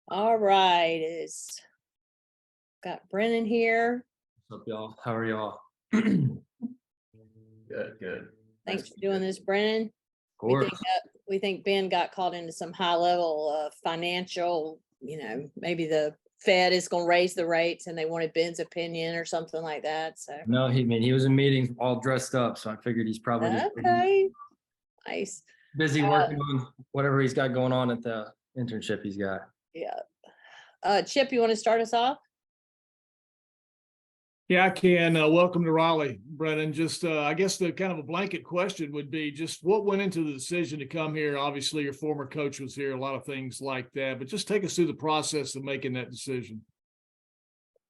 All right, it's got Brennan here. What's up, y'all? How are y'all? Good, good. Thanks for doing this, Brennan. Of course. We think Ben got caught into some high level financial, maybe the Fed is going to raise the rates and they wanted Ben's opinion or something like that. So No, he was in meetings all dressed up, so I figured he's probably just okay, nice. busy working on whatever he's got going on at the internship he's got. Yeah. Chip, you want to start us off? Yeah, I can. Welcome to Raleigh, Brennan. Just, I guess the kind of a blanket question would be just what went into the decision to come here? Obviously, your former coach was here, a lot of things like that, but just take us through the process of making that decision.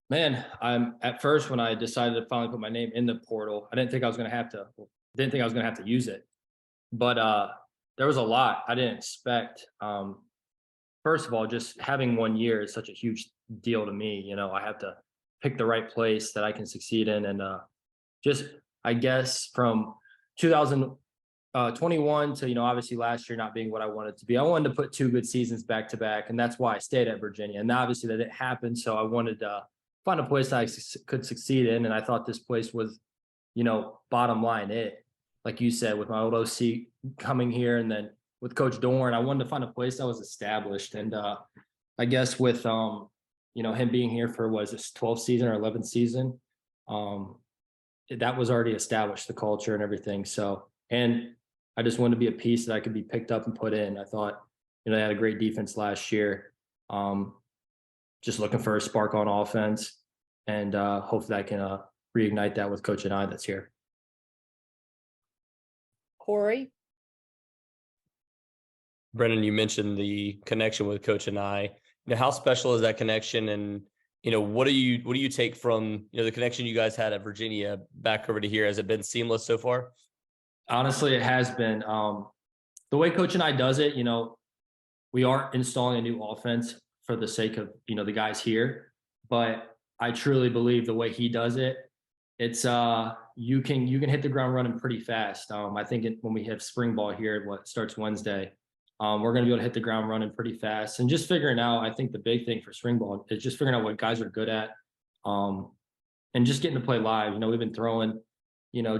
Man, I'm at first when I decided to finally put my name in the portal, I didn't think I was going to have to use it, but there was a lot I didn't expect. First of all, just having 1 year is such a huge deal to me. I have to pick the right place that I can succeed in. And just, I guess, from 2021 to, obviously last year not being what I wanted to be, I wanted to put 2 good seasons back to back. And that's why I stayed at Virginia. And obviously that didn't happen. So I wanted to find a place that I could succeed in. And I thought this place was, bottom line it. Like you said, with my old OC coming here and then with Coach Dorn, I wanted to find a place that was established. And I guess with him being here for his 12th season or 11th season, that was already established, the culture and everything. So, and I just wanted to be a piece that I could be picked up and put in. I thought, they had a great defense last year. Just looking for a spark on offense, and hopefully I can reignite that with Coach and I that's here. Corey? Brennan, you mentioned the connection with Coach and I. How special is that connection? And, what do you take from, the connection you guys had at Virginia back over to here? Has it been seamless so far? Honestly, it has been. The way Coach and I does it, we are installing a new offense for the sake of, the guys here. But I truly believe the way he does it, it's you can hit the ground running pretty fast. I think when we have spring ball here, what starts Wednesday, we're going to be able to hit the ground running pretty fast and just figuring out. I think the big thing for spring ball is just figuring out what guys are good at, and just getting to play live. We've been throwing,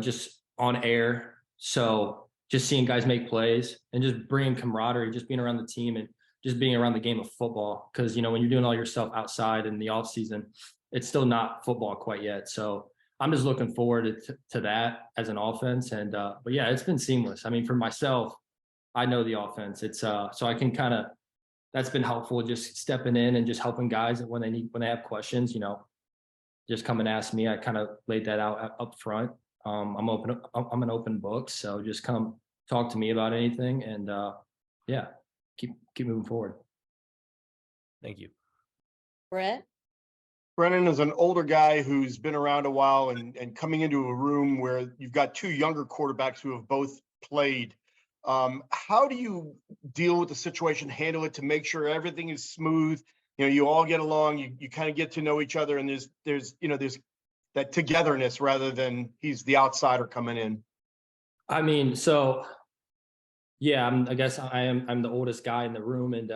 just on air. So just seeing guys make plays and just bringing camaraderie, just being around the team and just being around the game of football. Because, when you're doing all your stuff outside in the off season, it's still not football quite yet. So I'm just looking forward to that as an offense. And, but yeah, it's been seamless. I mean, for myself, I know the offense. It's so I can that's been helpful, just stepping in and just helping guys when they have questions, just come and ask me. I kind of laid that out up front. I'm an open book. So just come talk to me about anything. And yeah, keep moving forward. Thank you. Brett? Brennan is an older guy who's been around a while and coming into a room where you've got 2 younger quarterbacks who have both played. How do you deal with the situation, handle it to make sure everything is smooth? You all get along, you kind of get to know each other, and there's that togetherness rather than he's the outsider coming in. I mean, so yeah, I'm the oldest guy in the room. And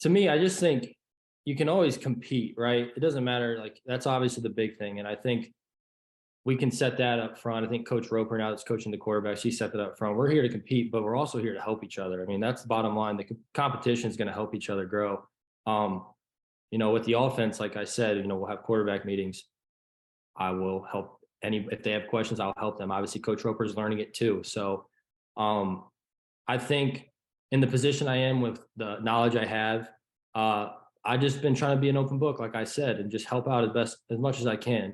to me, I just think you can always compete, right? It doesn't matter. Like, that's obviously the big thing. And I think we can set that up front. I think Coach Roper, now that's coaching the quarterbacks, he set that up front. We're here to compete, but we're also here to help each other. I mean, that's the bottom line. The competition is going to help each other grow. With the offense, like I said, we'll have quarterback meetings. I will help if they have questions, I'll help them. Obviously, Coach Roper is learning it too. So I think in the position I am with the knowledge I have, I've just been trying to be an open book, like I said, and just help out as much as I can.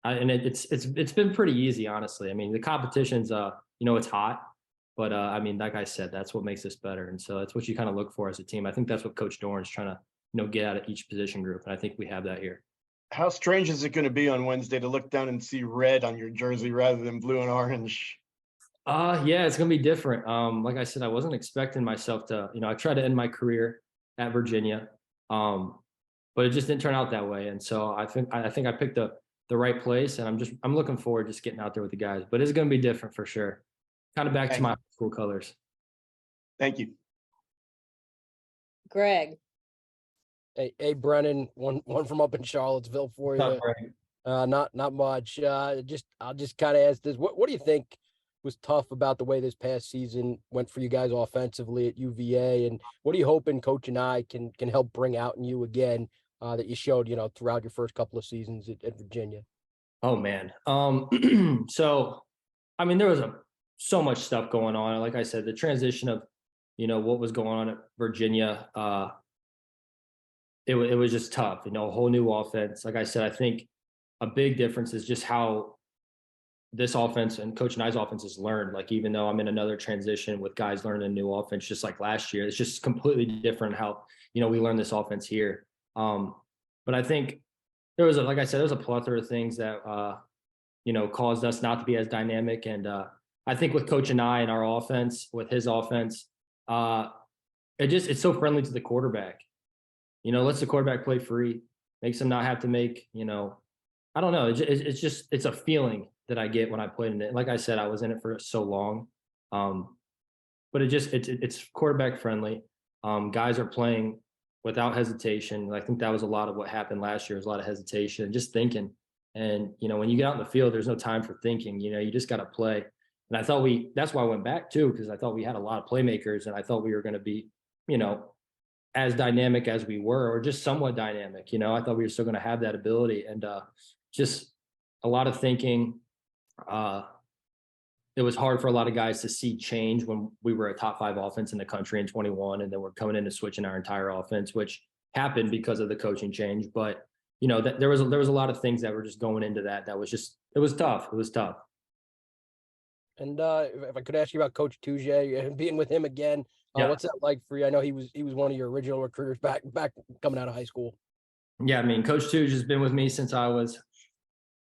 And it's been pretty easy, honestly. I mean, the competition's it's hot, but I mean, like I said, that's what makes us better. And so that's what you kind of look for as a team. I think that's what Coach Dorn's trying to get out of each position group, and I think we have that here. How strange is it going to be on Wednesday to look down and see red on your jersey rather than blue and orange? Yeah, it's gonna be different. Like I said, I wasn't expecting myself to, I tried to end my career at Virginia, but it just didn't turn out that way. And so I think I picked the right place, and I'm looking forward to just getting out there with the guys. But it's gonna be different for sure. Kind of back to my high school colors. Thank you. Greg? Hey, Brennan, one from up in Charlottesville for you. Not much. I'll just kind of ask this. What do you think was tough about the way this past season went for you guys offensively at UVA? And what are you hoping Coach and I can help bring out in you again that you showed, throughout your first couple of seasons at Virginia? Oh man. So I mean, there was so much stuff going on. Like I said, the transition of, what was going on at Virginia, it was just tough, a whole new offense. Like I said, I think a big difference is just how this offense and Coach and I's offense is learned. Like, even though I'm in another transition with guys learning a new offense, just like last year, it's just completely different how, we learned this offense here. But I think like I said, there was a plethora of things that, caused us not to be as dynamic. And I think with Coach and I and our offense, with his offense, it's so friendly to the quarterback. Lets the quarterback play free, makes him not have to make, I don't know. It's a feeling that I get when I played in it. Like I said, I was in it for so long. But it's quarterback friendly. Guys are playing without hesitation. I think that was a lot of what happened last year. Was a lot of hesitation, just thinking. And, when you get out in the field, there's no time for thinking, you just got to play. And I thought that's why I went back too, because I thought we had a lot of playmakers and I thought we were going to be, as dynamic as we were, or just somewhat dynamic. I thought we were still going to have that ability, and just a lot of thinking. It was hard for a lot of guys to see change when we were a top 5 offense in the country in 21, and then we're coming in and switching our entire offense, which happened because of the coaching change. But there was a lot of things that were just going into that. That was just, it was tough. It was tough. And if I could ask you about Coach Tuje, being with him again, Yeah. what's that like for you? I know he was one of your original recruiters back coming out of high school. Yeah, I mean, Coach Tuje has been with me since I was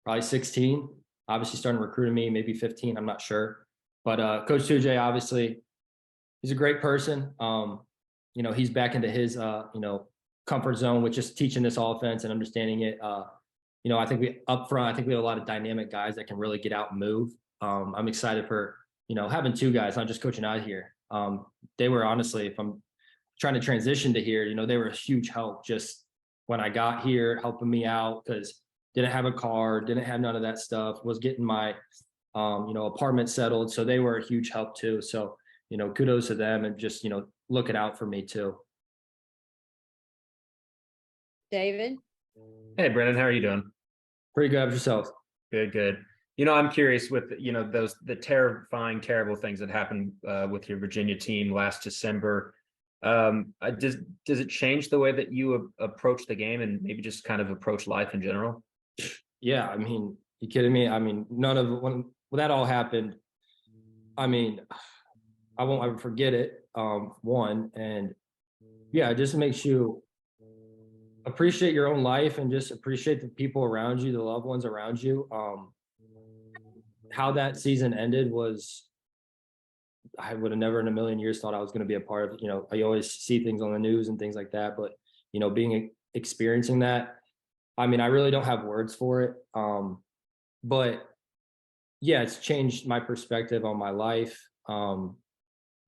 probably 16. Obviously starting recruiting me, maybe 15, I'm not sure. But Coach Tuje, obviously, he's a great person. He's back into his, comfort zone with just teaching this offense and understanding it. I think we have a lot of dynamic guys that can really get out and move. I'm excited for, having 2 guys, not just Coach and I here. They were, honestly, if I'm trying to transition to here, they were a huge help just when I got here, helping me out, because didn't have a car, didn't have none of that stuff, was getting my, apartment settled. So they were a huge help too. So, kudos to them, and just, looking out for me too. David? Hey, Brennan, how are you doing? Pretty good. Have yourself? Good. I'm curious with, the terrifying, terrible things that happened with your Virginia team last December. Does it change the way that you approach the game and maybe just kind of approach life in general? Yeah. I mean, you kidding me? I mean, when that all happened, I mean, I won't ever forget it. One, and yeah, it just makes you appreciate your own life and just appreciate the people around you, the loved ones around you. How that season ended was, I would have never in a million years thought I was going to be a part of it. I always see things on the news and things like that, but experiencing that, I mean, I really don't have words for it. But yeah, it's changed my perspective on my life,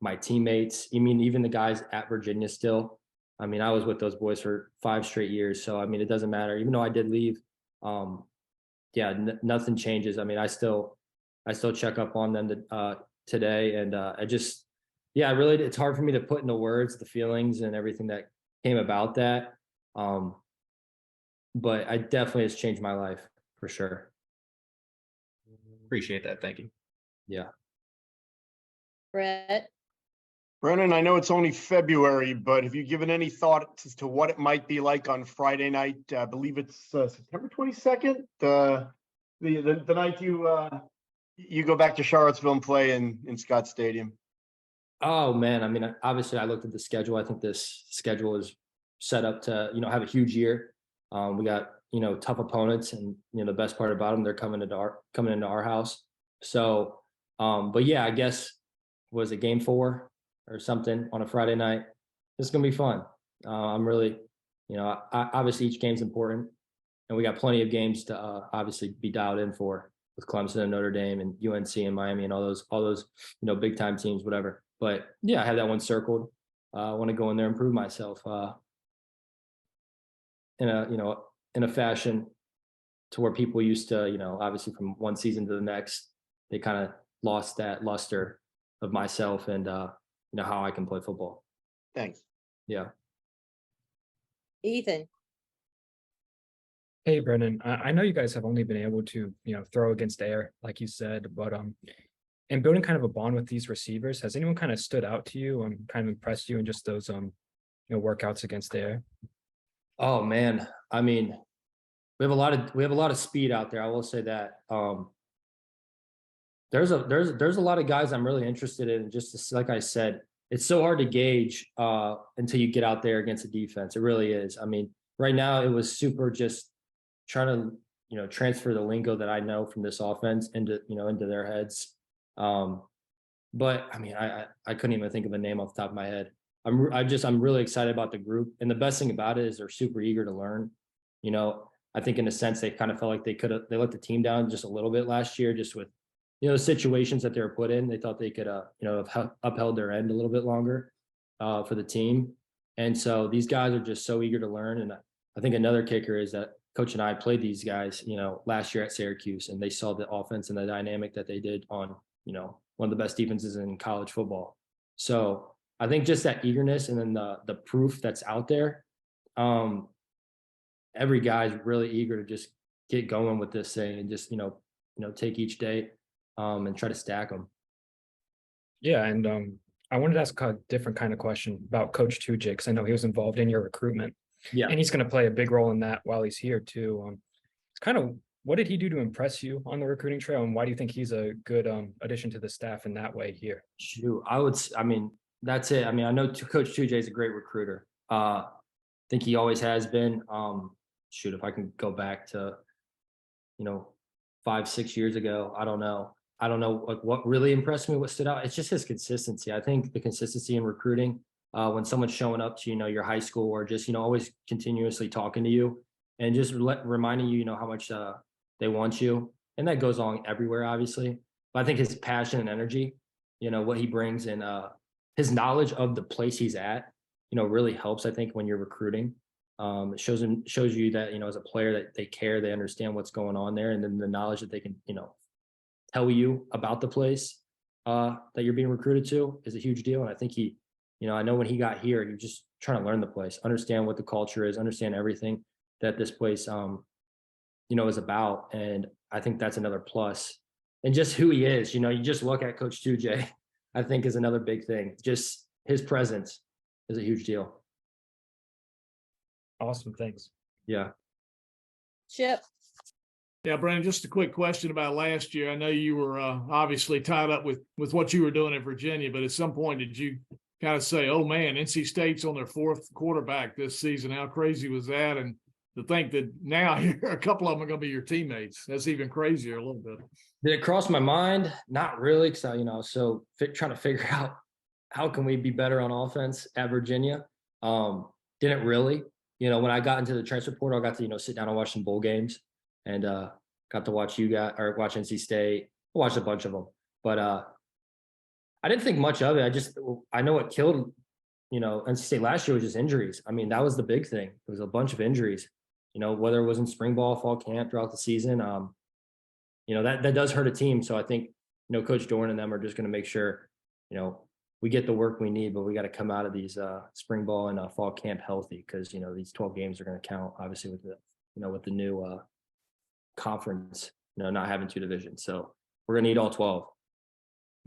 my teammates. I mean, even the guys at Virginia still. I mean, I was with those boys for 5 straight years. So, I mean, it doesn't matter. Even though I did leave, nothing changes. I mean, I still check up on them today. And it's hard for me to put into words the feelings and everything that came about that. But I definitely has changed my life for sure. Appreciate that. Thank you. Yeah. Brett? Brennan, I know it's only February, but have you given any thought as to what it might be like on Friday night? I believe it's September 22nd, the night you go back to Charlottesville and play in Scott Stadium. Oh man, I mean, obviously I looked at the schedule. I think this schedule is set up to, have a huge year. We got, tough opponents, and, the best part about them, they're coming into our house. So, but yeah, I guess, was it game 4 or something on a Friday night? It's going to be fun. I'm really, obviously each game's important, and we got plenty of games to obviously be dialed in for, with Clemson and Notre Dame and UNC and Miami and all those, big time teams, whatever. But yeah, I have that one circled. I want to go in there and prove myself. in a fashion to where people used to, obviously from one season to the next, they kind of lost that luster of myself and, how I can play football. Thanks. Yeah. Ethan, Hey, Brennan, I know you guys have only been able to, throw against air, like you said, but in building kind of a bond with these receivers, has anyone kind of stood out to you and kind of impressed you in just those workouts against the air? Oh man. I mean, we have a lot of speed out there. I will say that. There's a lot of guys I'm really interested in. Just like I said, it's so hard to gauge until you get out there against the defense. It really is. I mean, right now it was super just trying to, transfer the lingo that I know from this offense into their heads. But I mean, I couldn't even think of a name off the top of my head. I'm really excited about the group. And the best thing about it is they're super eager to learn. I think in a sense, they kind of felt like they let the team down just a little bit last year, just with, situations that they were put in. They thought they could, have upheld their end a little bit longer for the team. And so these guys are just so eager to learn. And I think another kicker is that Coach and I played these guys, last year at Syracuse, and they saw the offense and the dynamic that they did on, one of the best defenses in college football. So I think just that eagerness and then the proof that's out there, every guy's really eager to just get going with this thing and just, take each day and try to stack them. Yeah, and I wanted to ask a different kind of question about Coach Tujay, because I know he was involved in your recruitment. Yeah. And he's going to play a big role in that while he's here too. It's kind of, what did he do to impress you on the recruiting trail, and why do you think he's a good addition to the staff in that way here? Shoot, that's it. I mean, I know Coach Tujay is a great recruiter. I think he always has been. If I can go back to, 5-6 years ago, I don't know like what really impressed me, what stood out. It's just his consistency. I think the consistency in recruiting, when someone's showing up to, your high school, or just, always continuously talking to you and just reminding you, how much they want you. And that goes on everywhere, obviously. But I think his passion and energy, what he brings, and his knowledge of the place he's at, really helps, I think, when you're recruiting. It shows you that, as a player, that they care, they understand what's going on there. And then the knowledge that they can, tell you about the place that you're being recruited to is a huge deal. And I think he, I know when he got here, he was just trying to learn the place, understand what the culture is, understand everything that this place, is about. And I think that's another plus. And just who he is, you just look at Coach Tujay, I think, is another big thing. Just his presence is a huge deal. Awesome. Thanks. Yeah. Chip. Yeah, Brandon, just a quick question about last year. I know you were obviously tied up with what you were doing at Virginia, but at some point did you kind of say, oh man, NC State's on their fourth quarterback this season? How crazy was that? And to think that now a couple of them are going to be your teammates, that's even crazier a little bit. Did it cross my mind? Not really, because trying to figure out how can we be better on offense at Virginia. Didn't really. When I got into the transfer portal, I got to, sit down and watch some bowl games, and got to watch watch NC State. I watched a bunch of them, but I didn't think much of it. I know what killed, NC State last year was just injuries. I mean, that was the big thing. It was a bunch of injuries, whether it was in spring ball, fall camp, throughout the season. That does hurt a team. So I think, Coach Dorn and them are just going to make sure, we get the work we need, but we got to come out of these spring ball and fall camp healthy, because, these 12 games are going to count, obviously, with the new conference, not having two divisions. So we're going to need all 12.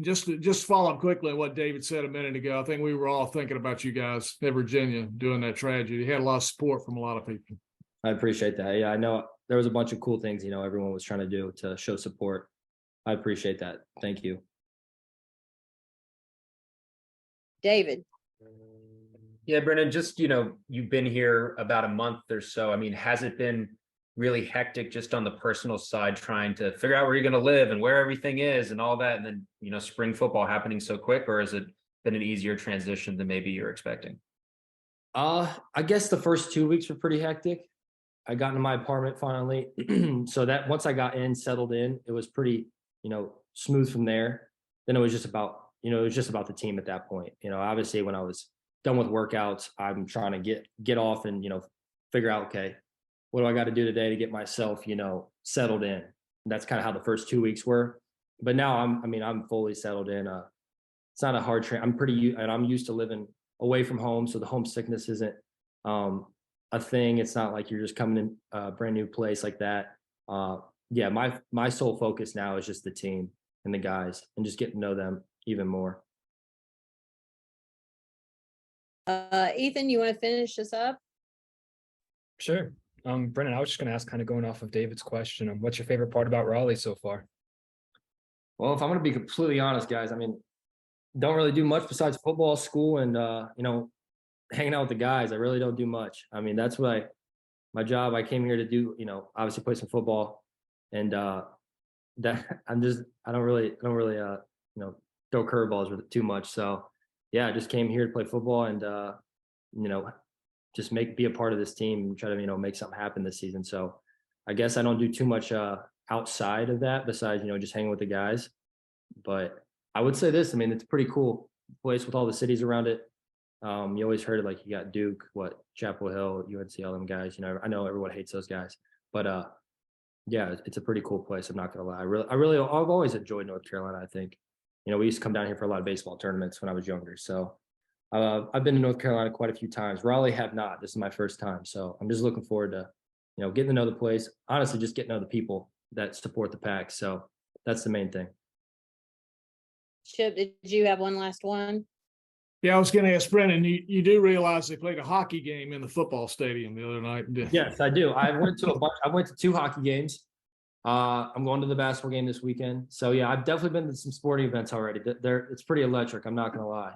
Just follow up quickly on what David said a minute ago. I think we were all thinking about you guys at Virginia doing that tragedy. You had a lot of support from a lot of people. I appreciate that. Yeah, I know there was a bunch of cool things, everyone was trying to do to show support. I appreciate that. Thank you. David. Yeah, Brennan, just, you've been here about a month or so. I mean, has it been really hectic just on the personal side, trying to figure out where you're going to live and where everything is and all that? And then, spring football happening so quick, or has it been an easier transition than maybe you're expecting? I guess the first 2 weeks were pretty hectic. I got into my apartment finally. So that once I got settled in, it was pretty, smooth from there. Then it was just about, the team at that point. Obviously when I was done with workouts, I'm trying to get off and, figure out, okay, what do I got to do today to get myself, settled in? And that's kind of how the first 2 weeks were. But now I'm fully settled in. It's not a hard train. I'm used to living away from home. So the homesickness isn't a thing. It's not like you're just coming in a brand new place like that. Yeah, my sole focus now is just the team and the guys and just getting to know them even more. Ethan, you want to finish this up? Sure. Brennan, I was just going to ask, kind of going off of David's question, what's your favorite part about Raleigh so far? Well, if I'm going to be completely honest, guys, don't really do much besides football, school, and hanging out with the guys. I really don't do much. That's what my job. I came here to do. Obviously play some football, and that I don't really throw curveballs with it too much. So yeah, I just came here to play football and just be a part of this team and try to make something happen this season. So I guess I don't do too much outside of that besides just hanging with the guys. But I would say this, it's a pretty cool place with all the cities around it. You always heard it, like you got Duke, Chapel Hill, UNC, all them guys. I know everyone hates those guys, but yeah, it's a pretty cool place. I'm not gonna lie. I've always enjoyed North Carolina. I think, we used to come down here for a lot of baseball tournaments when I was younger. So I've been to North Carolina quite a few times. Raleigh have not. This is my first time, so I'm just looking forward to, getting to know the place. Honestly, just getting to know the people that support the Pack. So that's the main thing. Chip, did you have one last one? Yeah, I was going to ask Brennan, you do realize they played a hockey game in the football stadium the other night? Yes, I do. I went to 2 hockey games. I'm going to the basketball game this weekend. So yeah, I've definitely been to some sporting events already. It's pretty electric. I'm not going to lie.